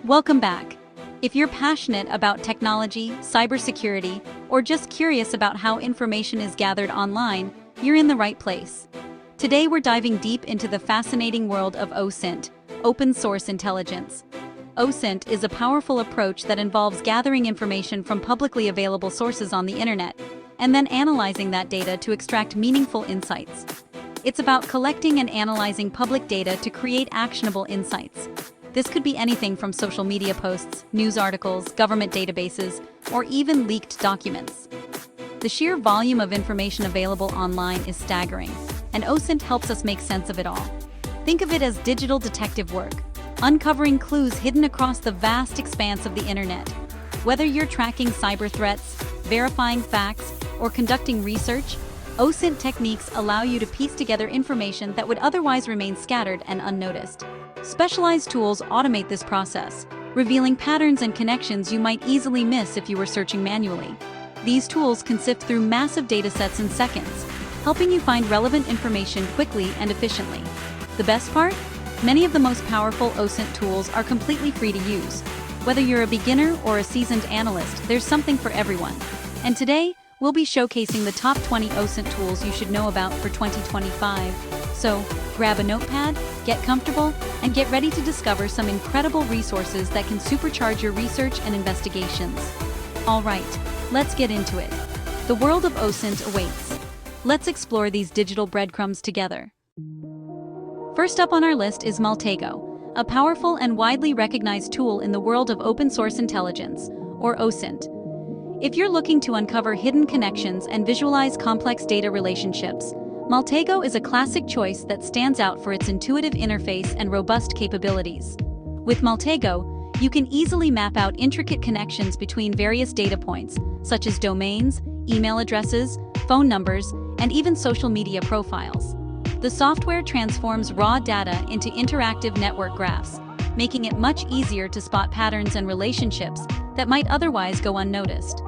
Welcome back. If you're passionate about technology, cybersecurity, or just curious about how information is gathered online, you're in the right place. Today we're diving deep into the fascinating world of OSINT, open source intelligence. OSINT is a powerful approach that involves gathering information from publicly available sources on the internet, and then analyzing that data to extract meaningful insights. It's about collecting and analyzing public data to create actionable insights. This could be anything from social media posts, news articles, government databases, or even leaked documents. The sheer volume of information available online is staggering, and OSINT helps us make sense of it all. Think of it as digital detective work, uncovering clues hidden across the vast expanse of the internet. Whether you're tracking cyber threats, verifying facts, or conducting research, OSINT techniques allow you to piece together information that would otherwise remain scattered and unnoticed. Specialized tools automate this process, revealing patterns and connections you might easily miss if you were searching manually. These tools can sift through massive datasets in seconds, helping you find relevant information quickly and efficiently. The best part? Many of the most powerful OSINT tools are completely free to use. Whether you're a beginner or a seasoned analyst, there's something for everyone. And today, we'll be showcasing the top 20 OSINT tools you should know about for 2025. So, grab a notepad, get comfortable, and get ready to discover some incredible resources that can supercharge your research and investigations. All right, let's get into it. The world of OSINT awaits. Let's explore these digital breadcrumbs together. First up on our list is Maltego, a powerful and widely recognized tool in the world of open source intelligence, or OSINT. If you're looking to uncover hidden connections and visualize complex data relationships, Maltego is a classic choice that stands out for its intuitive interface and robust capabilities. With Maltego, you can easily map out intricate connections between various data points, such as domains, email addresses, phone numbers, and even social media profiles. The software transforms raw data into interactive network graphs, making it much easier to spot patterns and relationships that might otherwise go unnoticed.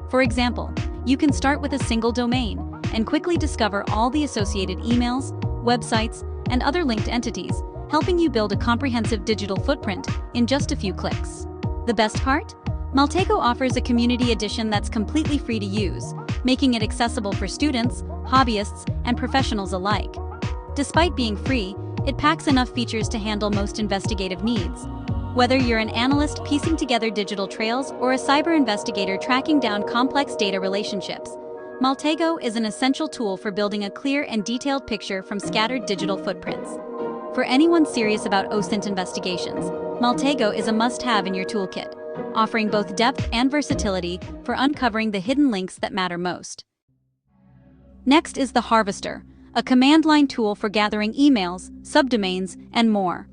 For example, you can start with a single domain and quickly discover all the associated emails, websites, and other linked entities, helping you build a comprehensive digital footprint in just a few clicks. The best part? Maltego offers a community edition that's completely free to use, making it accessible for students, hobbyists, and professionals alike. Despite being free, it packs enough features to handle most investigative needs. Whether you're an analyst piecing together digital trails or a cyber investigator tracking down complex data relationships, Maltego is an essential tool for building a clear and detailed picture from scattered digital footprints. For anyone serious about OSINT investigations, Maltego is a must-have in your toolkit, offering both depth and versatility for uncovering the hidden links that matter most. Next is TheHarvester, a command line tool for gathering emails, subdomains, and more.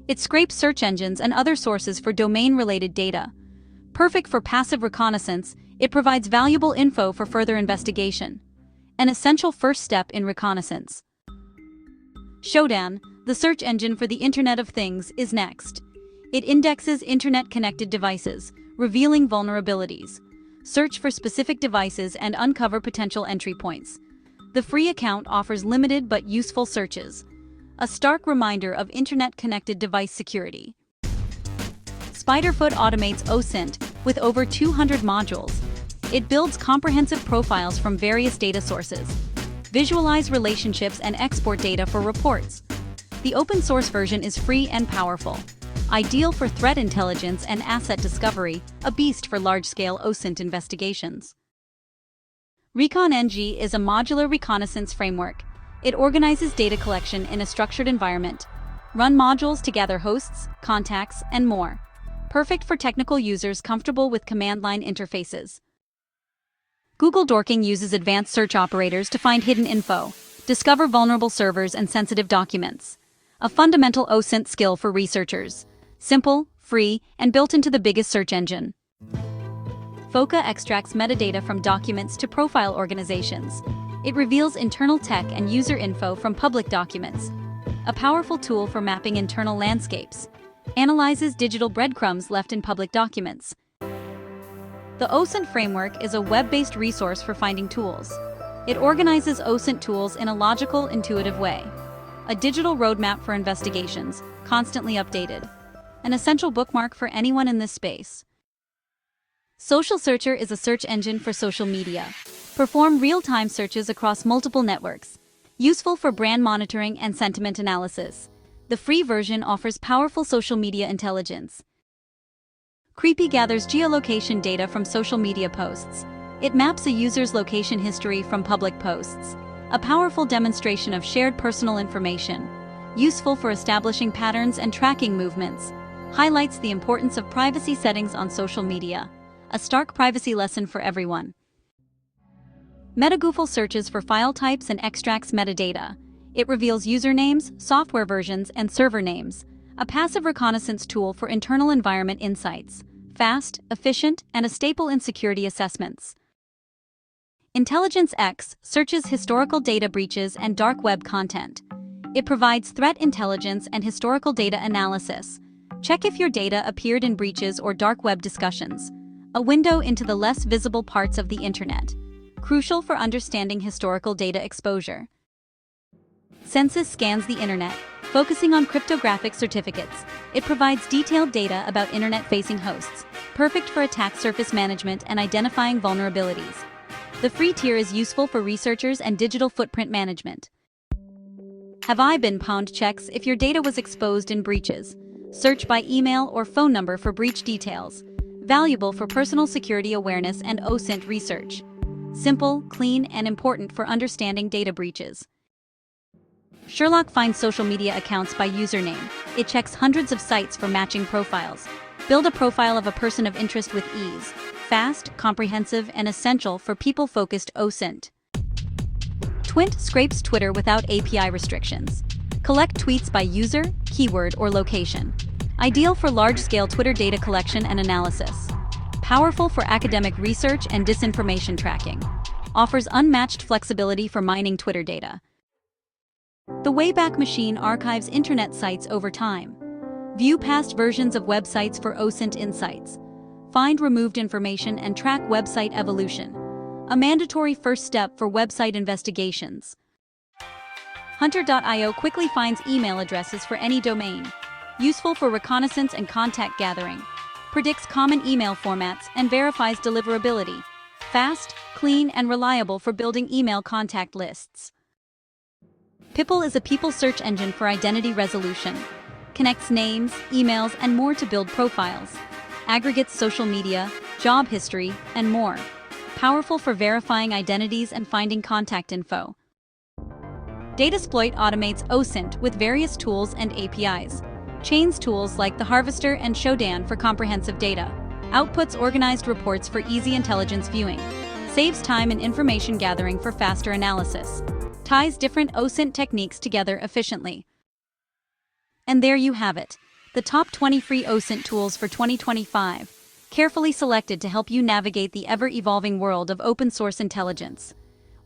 It scrapes search engines and other sources for domain-related data. Perfect for passive reconnaissance, it provides valuable info for further investigation. An essential first step in reconnaissance. Shodan, the search engine for the Internet of Things, is next. It indexes internet-connected devices, revealing vulnerabilities. Search for specific devices and uncover potential entry points. The free account offers limited but useful searches. A stark reminder of internet-connected device security. SpiderFoot automates OSINT with over 200 modules. It builds comprehensive profiles from various data sources. Visualize relationships and export data for reports. The open-source version is free and powerful, ideal for threat intelligence and asset discovery, a beast for large-scale OSINT investigations. Recon-ng is a modular reconnaissance framework. It organizes data collection in a structured environment. Run modules to gather hosts, contacts, and more. Perfect for technical users comfortable with command line interfaces. Google Dorks uses advanced search operators to find hidden info, discover vulnerable servers and sensitive documents. A fundamental OSINT skill for researchers. Simple, free, and built into the biggest search engine. FOCA extracts metadata from documents to profile organizations. It reveals internal tech and user info from public documents. A powerful tool for mapping internal landscapes. Analyzes digital breadcrumbs left in public documents. The OSINT Framework is a web-based resource for finding tools. It organizes OSINT tools in a logical, intuitive way. A digital roadmap for investigations, constantly updated. an essential bookmark for anyone in this space. Social Searcher is a search engine for social media. Perform real-time searches across multiple networks. Useful for brand monitoring and sentiment analysis. The free version offers powerful social media intelligence. Creepy gathers geolocation data from social media posts. It maps a user's location history from public posts. A powerful demonstration of shared personal information. Useful for establishing patterns and tracking movements. Highlights the importance of privacy settings on social media. A stark privacy lesson for everyone. Metagoofil searches for file types and extracts metadata. It reveals usernames, software versions, and server names. A passive reconnaissance tool for internal environment insights. Fast, efficient, and a staple in security assessments. Intelligence X searches historical data breaches and dark web content. It provides threat intelligence and historical data analysis. Check if your data appeared in breaches or dark web discussions. A window into the less visible parts of the internet. Crucial for understanding historical data exposure. Censys scans the internet, focusing on cryptographic certificates. It provides detailed data about internet-facing hosts, perfect for attack surface management and identifying vulnerabilities. The free tier is useful for researchers and digital footprint management. Have I been Pwned checks if your data was exposed in breaches. Search by email or phone number for breach details. Valuable for personal security awareness and OSINT research. Simple, clean, and important for understanding data breaches. Sherlock finds social media accounts by username. It checks hundreds of sites for matching profiles. Build a profile of a person of interest with ease. Fast, comprehensive, and essential for people-focused OSINT. Twint scrapes Twitter without API restrictions. Collect tweets by user, keyword, or location. Ideal for large-scale Twitter data collection and analysis. Powerful for academic research and disinformation tracking. Offers unmatched flexibility for mining Twitter data. The Wayback Machine archives internet sites over time. View past versions of websites for OSINT insights. Find removed information and track website evolution. A mandatory first step for website investigations. Hunter.io quickly finds email addresses for any domain. Useful for reconnaissance and contact gathering. Predicts common email formats and verifies deliverability. Fast, clean, and reliable for building email contact lists. Pipl is a people search engine for identity resolution. Connects names, emails, and more to build profiles. Aggregates social media, job history, and more. Powerful for verifying identities and finding contact info. DataSploit automates OSINT with various tools and APIs. Chains tools like TheHarvester and Shodan for comprehensive data. Outputs organized reports for easy intelligence viewing. Saves time and information gathering for faster analysis. Ties different OSINT techniques together efficiently. And there you have it, the top 20 free OSINT tools for 2025, carefully selected to help you navigate the ever-evolving world of open-source intelligence.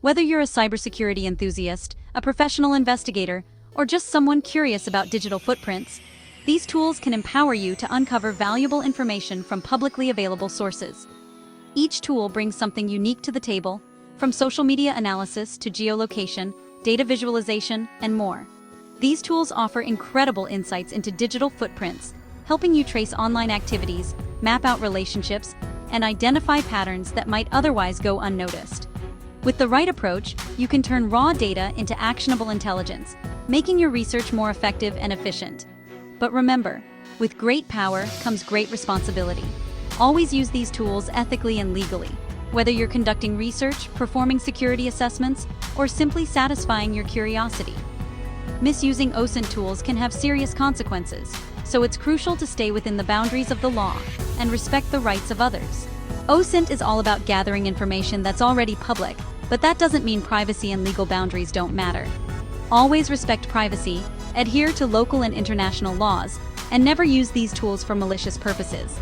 Whether you're a cybersecurity enthusiast, a professional investigator, or just someone curious about digital footprints, these tools can empower you to uncover valuable information from publicly available sources. Each tool brings something unique to the table, from social media analysis to geolocation, data visualization, and more. These tools offer incredible insights into digital footprints, helping you trace online activities, map out relationships, and identify patterns that might otherwise go unnoticed. With the right approach, you can turn raw data into actionable intelligence, making your research more effective and efficient. But remember, with great power comes great responsibility. Always use these tools ethically and legally, whether you're conducting research, performing security assessments, or simply satisfying your curiosity. Misusing OSINT tools can have serious consequences, so it's crucial to stay within the boundaries of the law and respect the rights of others. OSINT is all about gathering information that's already public, but that doesn't mean privacy and legal boundaries don't matter. Always respect privacy, adhere to local and international laws, and never use these tools for malicious purposes.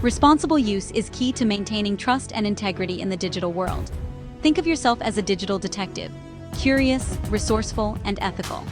Responsible use is key to maintaining trust and integrity in the digital world. Think of yourself as a digital detective, curious, resourceful, and ethical.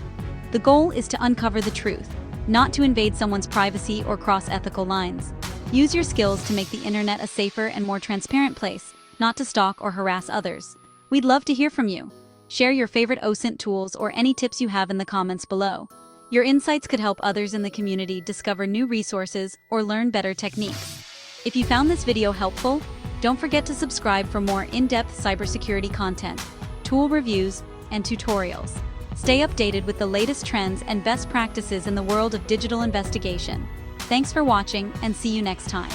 The goal is to uncover the truth, not to invade someone's privacy or cross ethical lines. Use your skills to make the internet a safer and more transparent place, not to stalk or harass others. We'd love to hear from you. Share your favorite OSINT tools or any tips you have in the comments below. Your insights could help others in the community discover new resources or learn better techniques. If you found this video helpful, don't forget to subscribe for more in-depth cybersecurity content, tool reviews, and tutorials. Stay updated with the latest trends and best practices in the world of digital investigation. Thanks for watching, and see you next time.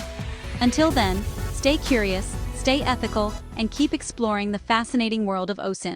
Until then, stay curious, stay ethical, and keep exploring the fascinating world of OSINT.